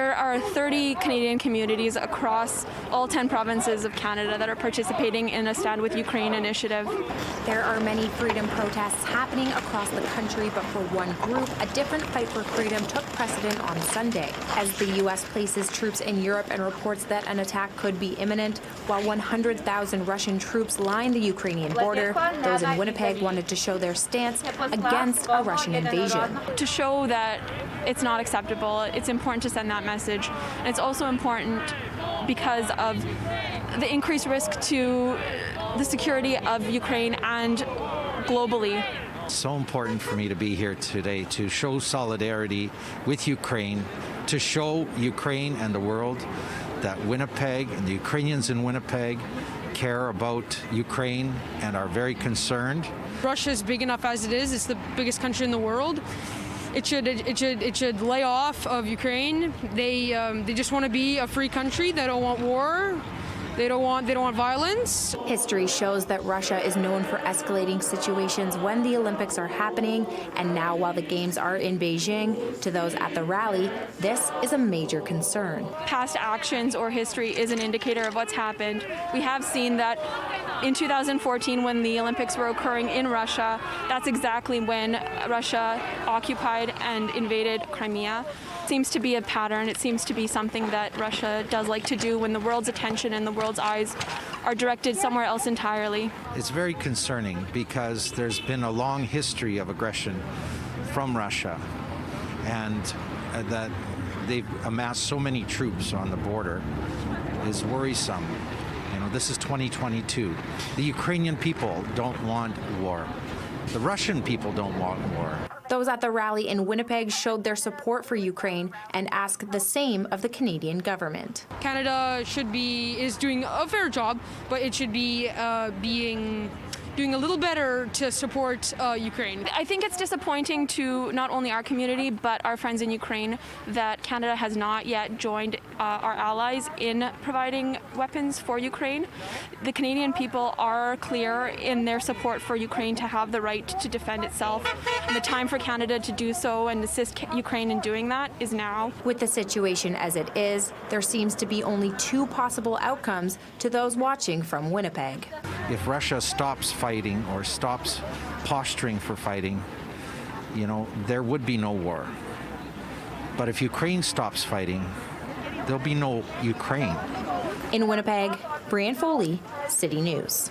There are 30 Canadian communities across all 10 provinces of Canada that are participating in a Stand With Ukraine initiative. There are many freedom protests happening across the country, but for one group, a different fight for freedom took precedent on Sunday. As the U.S. places troops in Europe and reports that an attack could be imminent, while 100,000 Russian troops line the Ukrainian border, those in Winnipeg wanted to show their stance against a Russian invasion. To show that it's not acceptable, it's important to send that message. And it's also important because of the increased risk to the security of Ukraine and globally. It's so important for me to be here today to show solidarity with Ukraine, to show Ukraine and the world that Winnipeg and the Ukrainians in Winnipeg care about Ukraine and are very concerned. Russia is big enough as it is. It's the biggest country in the world. It should lay off of Ukraine. They just want to be a free country. They don't want war. They don't want violence. History shows that Russia is known for escalating situations when the Olympics are happening, and now while the games are in Beijing, to those at the rally, this is a major concern. Past actions or history is an indicator of what's happened. We have seen that in 2014, when the Olympics were occurring in Russia, that's exactly when Russia occupied and invaded Crimea. It seems to be a pattern. It seems to be something that Russia does like to do when the world's attention and the world's eyes are directed somewhere else entirely. It's very concerning because there's been a long history of aggression from Russia, and that they've amassed so many troops on the border is worrisome. You know, this is 2022. The Ukrainian people don't want war. The Russian people don't want war. Those at the rally in Winnipeg showed their support for Ukraine and asked the same of the Canadian government. Canada is doing a fair job, but it should be doing a little better to support Ukraine. I think it's disappointing to not only our community but our friends in Ukraine that Canada has not yet joined our allies in providing weapons for Ukraine. The Canadian people are clear in their support for Ukraine to have the right to defend itself, and the time for Canada to do so and assist Ukraine in doing that is now. With the situation as it is, there seems to be only two possible outcomes to those watching from Winnipeg. If Russia stops fighting or stops posturing for fighting, you know, there would be no war. But if Ukraine stops fighting, there'll be no Ukraine. In Winnipeg, Brian Foley, City News.